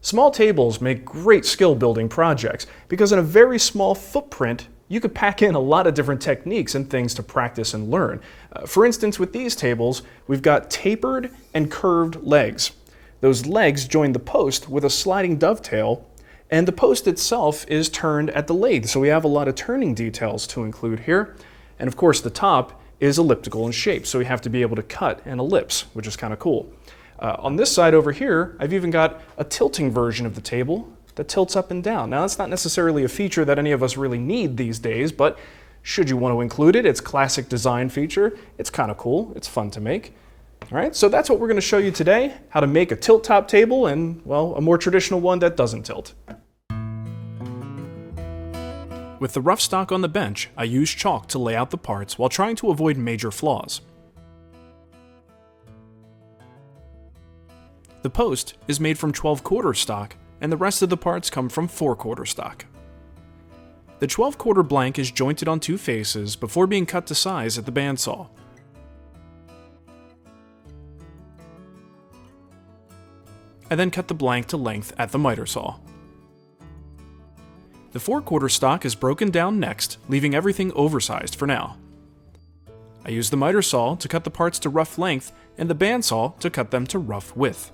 Small tables make great skill building projects because in a very small footprint, you could pack in a lot of different techniques and things to practice and learn. For instance, with these tables, we've got tapered and curved legs. Those legs join the post with a sliding dovetail, and the post itself is turned at the lathe, so we have a lot of turning details to include here. And of course, the top is elliptical in shape, so we have to be able to cut an ellipse, which is kind of cool. On this side over here, I've even got a tilting version of the table that tilts up and down. Now, that's not necessarily a feature that any of us really need these days, but should you want to include it, it's a classic design feature. It's kind of cool. It's fun to make. All right, so that's what we're going to show you today, how to make a tilt-top table and, well, a more traditional one that doesn't tilt. With the rough stock on the bench, I used chalk to lay out the parts while trying to avoid major flaws. The post is made from 12-quarter stock, and the rest of the parts come from 4-quarter stock. The 12-quarter blank is jointed on 2 faces before being cut to size at the bandsaw. I then cut the blank to length at the miter saw. The 4-quarter stock is broken down next, leaving everything oversized for now. I use the miter saw to cut the parts to rough length and the bandsaw to cut them to rough width.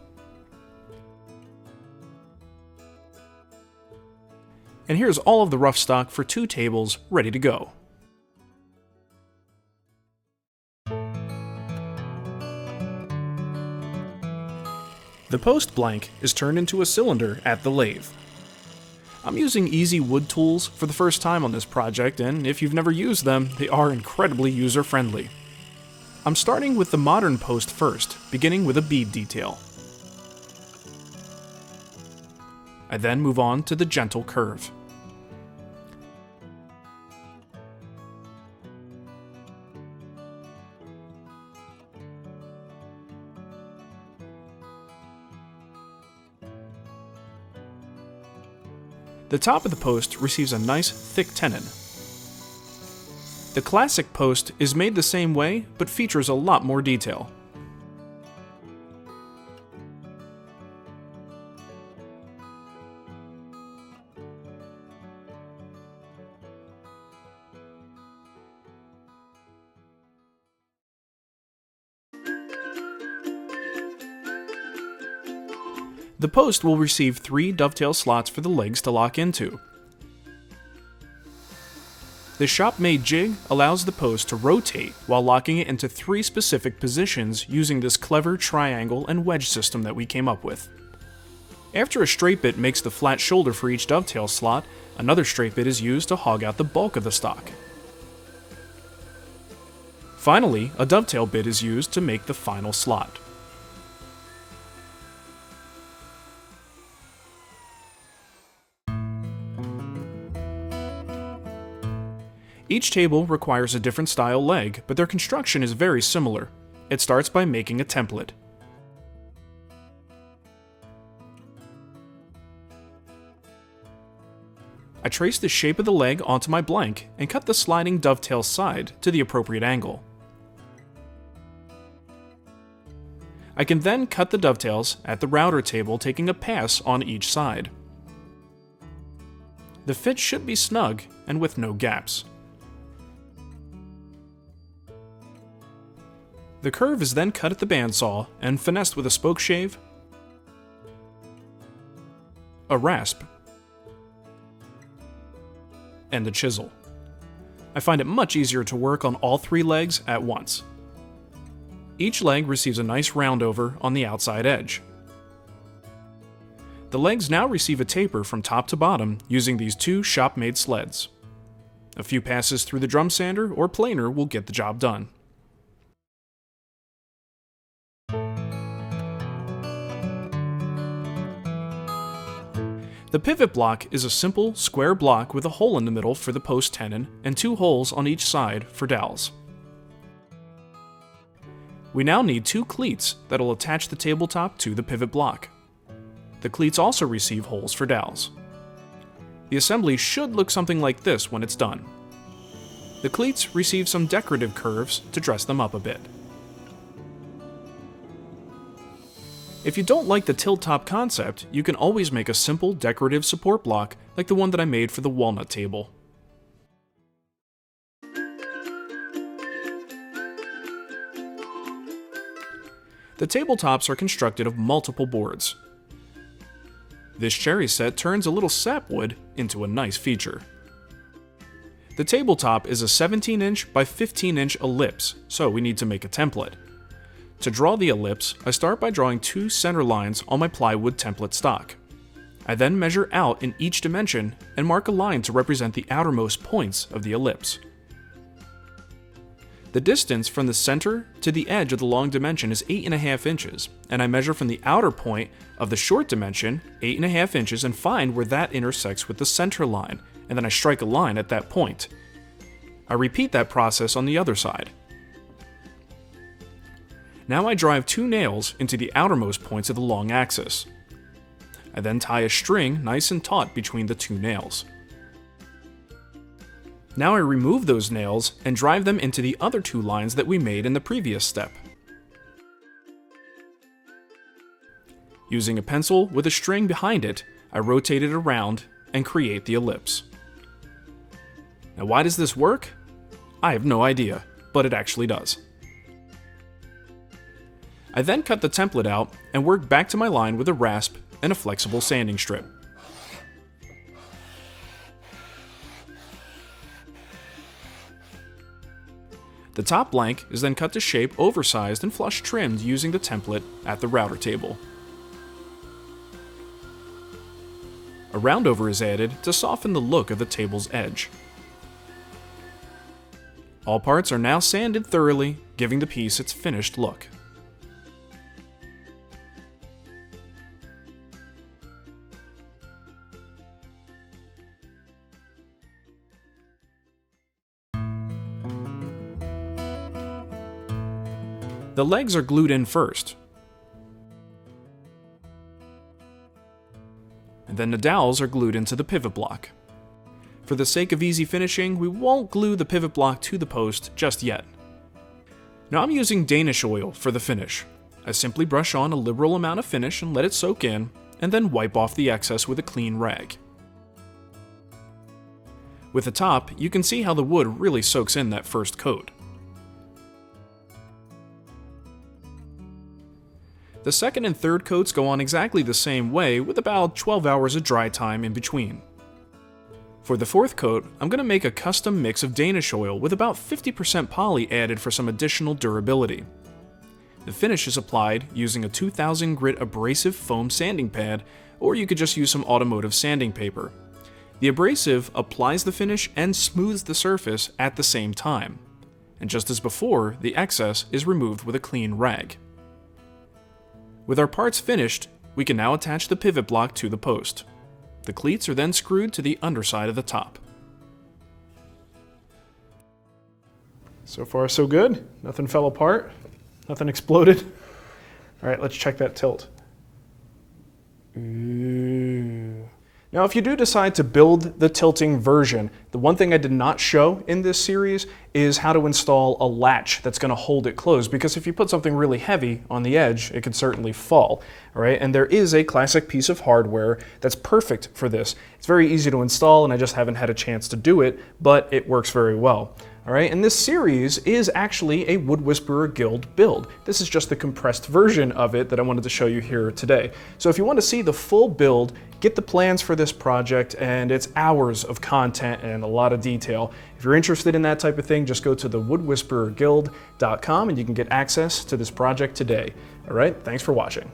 And here's all of the rough stock for 2 tables ready to go. The post blank is turned into a cylinder at the lathe. I'm using easy wood tools for the first time on this project, and if you've never used them, they are incredibly user-friendly. I'm starting with the modern post first, beginning with a bead detail. I then move on to the gentle curve. The top of the post receives a nice thick tenon. The classic post is made the same way, but features a lot more detail. The post will receive 3 dovetail slots for the legs to lock into. The shop-made jig allows the post to rotate while locking it into 3 specific positions using this clever triangle and wedge system that we came up with. After a straight bit makes the flat shoulder for each dovetail slot, another straight bit is used to hog out the bulk of the stock. Finally, a dovetail bit is used to make the final slot. Each table requires a different style leg, but their construction is very similar. It starts by making a template. I trace the shape of the leg onto my blank and cut the sliding dovetail side to the appropriate angle. I can then cut the dovetails at the router table, taking a pass on each side. The fit should be snug and with no gaps. The curve is then cut at the bandsaw and finessed with a spoke shave, a rasp, and a chisel. I find it much easier to work on all 3 legs at once. Each leg receives a nice round over on the outside edge. The legs now receive a taper from top to bottom using these 2 shop-made sleds. A few passes through the drum sander or planer will get the job done. The pivot block is a simple, square block with a hole in the middle for the post tenon and 2 holes on each side for dowels. We now need 2 cleats that will attach the tabletop to the pivot block. The cleats also receive holes for dowels. The assembly should look something like this when it's done. The cleats receive some decorative curves to dress them up a bit. If you don't like the tilt top concept, you can always make a simple decorative support block like the one that I made for the walnut table. The tabletops are constructed of multiple boards. This cherry set turns a little sapwood into a nice feature. The tabletop is a 17-inch by 15-inch ellipse, so we need to make a template. To draw the ellipse, I start by drawing 2 center lines on my plywood template stock. I then measure out in each dimension and mark a line to represent the outermost points of the ellipse. The distance from the center to the edge of the long dimension is 8.5 inches, and I measure from the outer point of the short dimension 8.5 inches and find where that intersects with the center line, and then I strike a line at that point. I repeat that process on the other side. Now I drive 2 nails into the outermost points of the long axis. I then tie a string nice and taut between the 2 nails. Now I remove those nails and drive them into the other 2 lines that we made in the previous step. Using a pencil with a string behind it, I rotate it around and create the ellipse. Now why does this work? I have no idea, but it actually does. I then cut the template out and work back to my line with a rasp and a flexible sanding strip. The top blank is then cut to shape, oversized and flush trimmed using the template at the router table. A roundover is added to soften the look of the table's edge. All parts are now sanded thoroughly, giving the piece its finished look. The legs are glued in first, and then the dowels are glued into the pivot block. For the sake of easy finishing, we won't glue the pivot block to the post just yet. Now I'm using Danish oil for the finish. I simply brush on a liberal amount of finish and let it soak in, and then wipe off the excess with a clean rag. With the top, you can see how the wood really soaks in that first coat. The second and third coats go on exactly the same way with about 12 hours of dry time in between. For the fourth coat, I'm going to make a custom mix of Danish oil with about 50% poly added for some additional durability. The finish is applied using a 2000 grit abrasive foam sanding pad, or you could just use some automotive sanding paper. The abrasive applies the finish and smooths the surface at the same time. And just as before, the excess is removed with a clean rag. With our parts finished, we can now attach the pivot block to the post. The cleats are then screwed to the underside of the top. So far so good. Nothing fell apart. Nothing exploded. All right, let's check that tilt. Ooh. Now, if you do decide to build the tilting version, the one thing I did not show in this series is how to install a latch that's going to hold it closed, because if you put something really heavy on the edge, it could certainly fall. All right, and there is a classic piece of hardware that's perfect for this. It's very easy to install, and I just haven't had a chance to do it, but it works very well. All right, and this series is actually a Wood Whisperer Guild build. This is just the compressed version of it that I wanted to show you here today. So if you want to see the full build, get the plans for this project, and it's hours of content and a lot of detail. If you're interested in that type of thing, just go to thewoodwhispererguild.com and you can get access to this project today. All right, thanks for watching.